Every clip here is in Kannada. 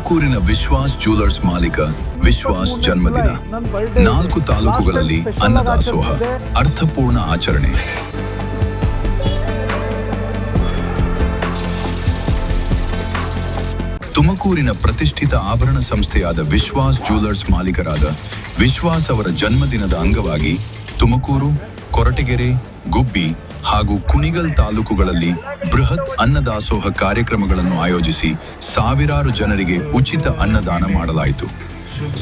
ತುಮಕೂರಿನ ವಿಶ್ವಾಸ್ ಜ್ಯುವೆಲರ್ಸ್ ಮಾಲೀಕ ವಿಶ್ವಾಸ್ ಜನ್ಮದಿನ 4 ತಾಲೂಕುಗಳಲ್ಲಿ ಅನ್ನದಾಸೋಹ ಅರ್ಥಪೂರ್ಣ ಆಚರಣೆ. ತುಮಕೂರಿನ ಪ್ರತಿಷ್ಠಿತ ಆಭರಣ ಸಂಸ್ಥೆಯಾದ ವಿಶ್ವಾಸ್ ಜ್ಯುವೆಲರ್ಸ್ ಮಾಲೀಕರಾದ ವಿಶ್ವಾಸ್ ಅವರ ಜನ್ಮದಿನದ ಅಂಗವಾಗಿ ತುಮಕೂರು, ಕೊರಟಗೆರೆ, ಗುಬ್ಬಿ ಹಾಗೂ ಕುಣಿಗಲ್ ತಾಲೂಕುಗಳಲ್ಲಿ ಬೃಹತ್ ಅನ್ನದಾಸೋಹ ಕಾರ್ಯಕ್ರಮಗಳನ್ನು ಆಯೋಜಿಸಿ ಸಾವಿರಾರು ಜನರಿಗೆ ಉಚಿತ ಅನ್ನದಾನ ಮಾಡಲಾಯಿತು.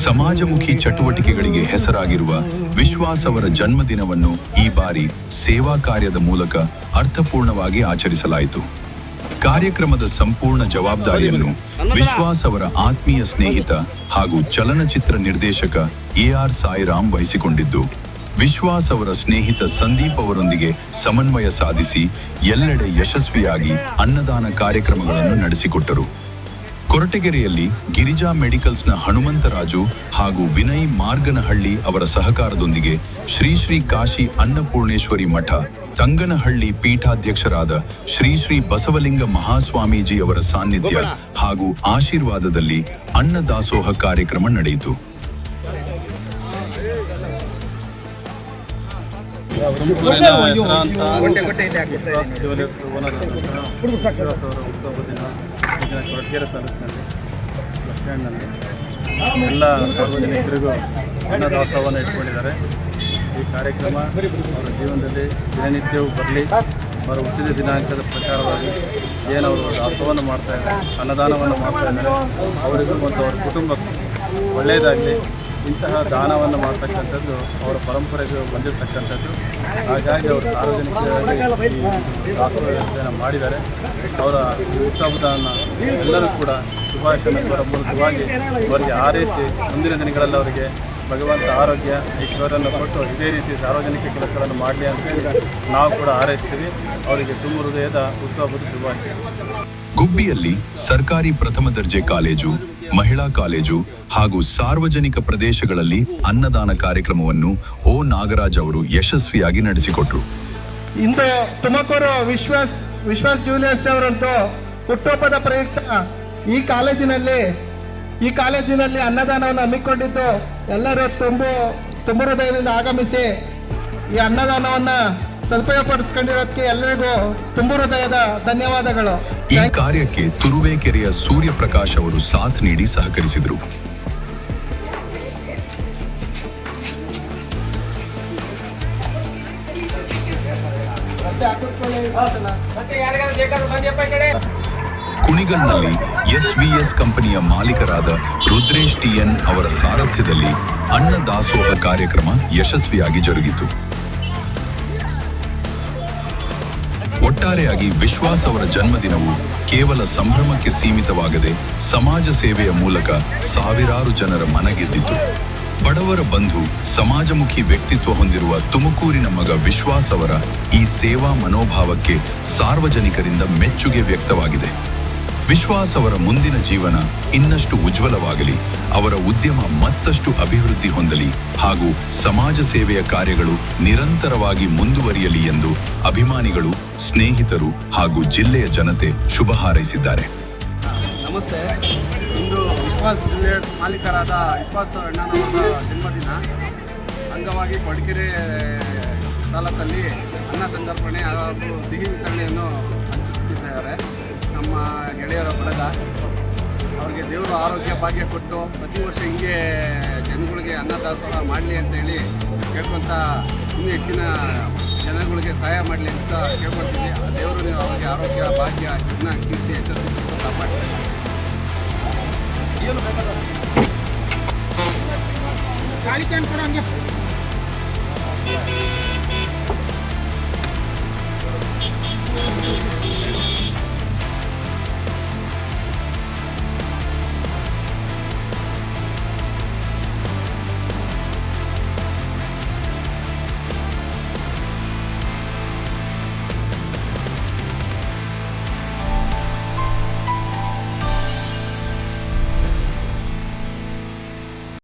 ಸಮಾಜಮುಖಿ ಚಟುವಟಿಕೆಗಳಿಗೆ ಹೆಸರಾಗಿರುವ ವಿಶ್ವಾಸ್ ಅವರ ಜನ್ಮದಿನವನ್ನು ಈ ಬಾರಿ ಸೇವಾ ಕಾರ್ಯದ ಮೂಲಕ ಅರ್ಥಪೂರ್ಣವಾಗಿ ಆಚರಿಸಲಾಯಿತು. ಕಾರ್ಯಕ್ರಮದ ಸಂಪೂರ್ಣ ಜವಾಬ್ದಾರಿಯನ್ನು ವಿಶ್ವಾಸ್ ಅವರ ಆತ್ಮೀಯ ಸ್ನೇಹಿತ ಹಾಗೂ ಚಲನಚಿತ್ರ ನಿರ್ದೇಶಕ AR ಸಾಯಿರಾಮ್ ವಹಿಸಿಕೊಂಡಿದ್ದು, ವಿಶ್ವಾಸ್ ಅವರ ಸ್ನೇಹಿತ ಸಂದೀಪ್ ಅವರೊಂದಿಗೆ ಸಮನ್ವಯ ಸಾಧಿಸಿ ಎಲ್ಲೆಡೆ ಯಶಸ್ವಿಯಾಗಿ ಅನ್ನದಾನ ಕಾರ್ಯಕ್ರಮಗಳನ್ನು ನಡೆಸಿಕೊಟ್ಟರು. ಕೊರಟಗೆರೆಯಲ್ಲಿ ಗಿರಿಜಾ ಮೆಡಿಕಲ್ಸ್ನ ಹನುಮಂತರಾಜು ಹಾಗೂ ವಿನಯ್ ಮಾರ್ಗನಹಳ್ಳಿ ಅವರ ಸಹಕಾರದೊಂದಿಗೆ ಶ್ರೀ ಶ್ರೀ ಕಾಶಿ ಅನ್ನಪೂರ್ಣೇಶ್ವರಿ ಮಠ ತಂಗನಹಳ್ಳಿ ಪೀಠಾಧ್ಯಕ್ಷರಾದ ಶ್ರೀ ಶ್ರೀ ಬಸವಲಿಂಗ ಮಹಾಸ್ವಾಮೀಜಿ ಅವರ ಸಾನ್ನಿಧ್ಯ ಹಾಗೂ ಆಶೀರ್ವಾದದಲ್ಲಿ ಅನ್ನದಾಸೋಹ ಕಾರ್ಯಕ್ರಮ ನಡೆಯಿತು. ತುಮಕೂರಿನ ಹೆಸರಾಂತ ವಿಶ್ವಾಸ್ ಜ್ಯುವೆಲರ್ಸ್ ಓನರ್ ವಿಶ್ವಾಸ್ ಅವರ ಹುಟ್ಟುಹಬ್ಬದಿನ ಕೊರಟಗೆರೆ ತಾಲೂಕಿನಲ್ಲಿ ಬಸ್ ಸ್ಟ್ಯಾಂಡ್ನಲ್ಲಿ ಎಲ್ಲ ಸಾರ್ವಜನಿಕರಿಗೂ ಅನ್ನದಾಸೋಹವನ್ನು ಇಟ್ಕೊಂಡಿದ್ದಾರೆ. ಈ ಕಾರ್ಯಕ್ರಮ ಅವರ ಜೀವನದಲ್ಲಿ ದಿನನಿತ್ಯವೂ ಬರಲಿ, ಅವರ ಹುಟ್ಟಿದ ದಿನಾಂಕದ ಪ್ರಕಾರವಾಗಿ ಏನವರು ದಾಸೋಹವನ್ನು ಮಾಡ್ತಾಯಿದ್ದಾರೆ, ಅನ್ನದಾನವನ್ನು ಮಾಡ್ತಾಯಿದ್ದಾರೆ, ಅವರಿಗೂ ಮತ್ತು ಅವರ ಕುಟುಂಬಕ್ಕೂ ಒಳ್ಳೆಯದಾಗಲಿ. ಇಂತಹ ದಾನವನ್ನು ಮಾಡ್ತಕ್ಕಂಥದ್ದು ಅವರ ಪರಂಪರೆಗೆ ಬಂದಿರತಕ್ಕಂಥದ್ದು. ಹಾಗಾಗಿ ಅವರು ಸಾರ್ವಜನಿಕರಾಗಿ ದಾಸೋಹ ವ್ಯವಸ್ಥೆಯನ್ನು ಮಾಡಿದ್ದಾರೆ. ಅವರ ಹುಟ್ಟುಹಬ್ಬವನ್ನು ಎಲ್ಲರೂ ಕೂಡ ಶುಭಾಶಯಗಳ ಮೂಲಕವಾಗಿ ಅವರಿಗೆ ಹಾರೈಸಿ ಮುಂದಿನ ದಿನಗಳಲ್ಲಿ ಅವರಿಗೆ ಭಗವಂತ ಆರೋಗ್ಯ ಐಶ್ವರ್ಯವನ್ನು ಕೊಟ್ಟು ಇದೇ ರೀತಿ ಸಾರ್ವಜನಿಕ ಕೆಲಸಗಳನ್ನು ಮಾಡಲಿ ಅಂತೇಳಿ ನಾವು ಕೂಡ ಹಾರೈಸ್ತೀವಿ. ಅವರಿಗೆ ತುಂಬ ಹೃದಯದ ಹುಟ್ಟುಹಬ್ಬದ ಶುಭಾಶಯ. ಗುಬ್ಬಿಯಲ್ಲಿ ಸರ್ಕಾರಿ ಪ್ರಥಮ ದರ್ಜೆ ಕಾಲೇಜು, ಮಹಿಳಾ ಕಾಲೇಜು ಹಾಗೂ ಸಾರ್ವಜನಿಕ ಪ್ರದೇಶಗಳಲ್ಲಿ ಅನ್ನದಾನ ಕಾರ್ಯಕ್ರಮವನ್ನು ನಾಗರಾಜ್ ಅವರು ಯಶಸ್ವಿಯಾಗಿ ನಡೆಸಿಕೊಟ್ರು. ಇಂದು ತುಮಕೂರು ವಿಶ್ವಾಸ್ ಜ್ಯುವೆಲರ್ಸ್ ಅವರಂತೂ ಹುಟ್ಟುಹಬ್ಬದ ಪ್ರಯುಕ್ತ ಈ ಕಾಲೇಜಿನಲ್ಲಿ ಅನ್ನದಾನವನ್ನು ಹಮ್ಮಿಕೊಂಡಿದ್ದು, ಎಲ್ಲರೂ ತುಂಬ ಹೃದಯದಿಂದ ಆಗಮಿಸಿ ಈ ಅನ್ನದಾನವನ್ನು ಸದುಪಯೋಗಪಡಿಸಿಕೊಂಡಿರೋದಕ್ಕೆ ಎಲ್ಲರಿಗೂ ತುಂಬ ಹೃದಯದ ಧನ್ಯವಾದಗಳು. ಈ ಕಾರ್ಯಕ್ಕೆ ತುರುವೇಕೆರೆಯ ಸೂರ್ಯಪ್ರಕಾಶ್ ಅವರು ಸಾಥ್ ನೀಡಿ ಸಹಕರಿಸಿದರು. ಕುಣಿಗಲ್ನಲ್ಲಿ SVS ಕಂಪನಿಯ ಮಾಲೀಕರಾದ ರುದ್ರೇಶ್ TN ಅವರ ಸಾರಥ್ಯದಲ್ಲಿ ಅನ್ನದಾಸೋಹ ಕಾರ್ಯಕ್ರಮ ಯಶಸ್ವಿಯಾಗಿ ಜರುಗಿತು. ಒಟ್ಟಾರೆಯಾಗಿ ವಿಶ್ವಾಸ್ ಅವರ ಜನ್ಮದಿನವು ಕೇವಲ ಸಂಭ್ರಮಕ್ಕೆ ಸೀಮಿತವಾಗದೆ ಸಮಾಜ ಸೇವೆಯ ಮೂಲಕ ಸಾವಿರಾರು ಜನರ ಮನಗೆದ್ದಿತು. ಬಡವರ ಬಂಧು, ಸಮಾಜಮುಖಿ ವ್ಯಕ್ತಿತ್ವ ಹೊಂದಿರುವ ತುಮಕೂರಿನ ಮಗ ವಿಶ್ವಾಸ್ ಅವರ ಈ ಸೇವಾ ಮನೋಭಾವಕ್ಕೆ ಸಾರ್ವಜನಿಕರಿಂದ ಮೆಚ್ಚುಗೆ ವ್ಯಕ್ತವಾಗಿದೆ. ವಿಶ್ವಾಸ್ ಅವರ ಮುಂದಿನ ಜೀವನ ಇನ್ನಷ್ಟು ಉಜ್ವಲವಾಗಲಿ, ಅವರ ಉದ್ಯಮ ಮತ್ತಷ್ಟು ಅಭಿವೃದ್ಧಿ ಹೊಂದಲಿ ಹಾಗೂ ಸಮಾಜ ಸೇವೆಯ ಕಾರ್ಯಗಳು ನಿರಂತರವಾಗಿ ಮುಂದುವರಿಯಲಿ ಎಂದು ಅಭಿಮಾನಿಗಳು, ಸ್ನೇಹಿತರು ಹಾಗೂ ಜಿಲ್ಲೆಯ ಜನತೆ ಶುಭ ಹಾರೈಸಿದ್ದಾರೆ. ನಮಸ್ತೆ. ಇಂದು ವಿಶ್ವಾಸ್ ಜ್ಯುವೆಲರ್ಸ್ ಮಾಲೀಕರಾದ ವಿಶ್ವಾಸ್ ಅಣ್ಣನವರ ಜನ್ಮದಿನ ಅಂಗವಾಗಿ ಕೊರಟಗೆರೆ ತಾಲೂಕಲ್ಲಿ ಅನ್ನ ಸಂತರ್ಪಣೆ ಹಾಗೂ ಸಿಹಿ ವಿತರಣೆಯನ್ನು ಹಂಚುತ್ತಿದ್ದಾರೆ. ನಮ್ಮ ಗೆಳೆಯರ ಬಳಗ ಅವರಿಗೆ ದೇವರು ಆರೋಗ್ಯ ಭಾಗ್ಯ ಕೊಟ್ಟು ಪ್ರತಿ ವರ್ಷ ಹಿಂಗೆ ಜನಗಳಿಗೆ ಅನ್ನದಾಸೋಹ ಮಾಡಲಿ ಅಂತೇಳಿ ಕೇಳ್ಕೊತ ಇನ್ನೂ ಹೆಚ್ಚಿನ ಜನಗಳಿಗೆ ಸಹಾಯ ಮಾಡಲಿ ಅಂತ ಕೇಳ್ಕೊಳ್ತೀನಿ. ದೇವರು ಅವರಿಗೆ ಆರೋಗ್ಯ ಭಾಗ್ಯ ಇನ್ನ ಕೀರ್ತಿ ಯಶಸ್ಸು ಕಾಪಾಡ್ತಾರೆ. ಏನು ಬೇಕಾದ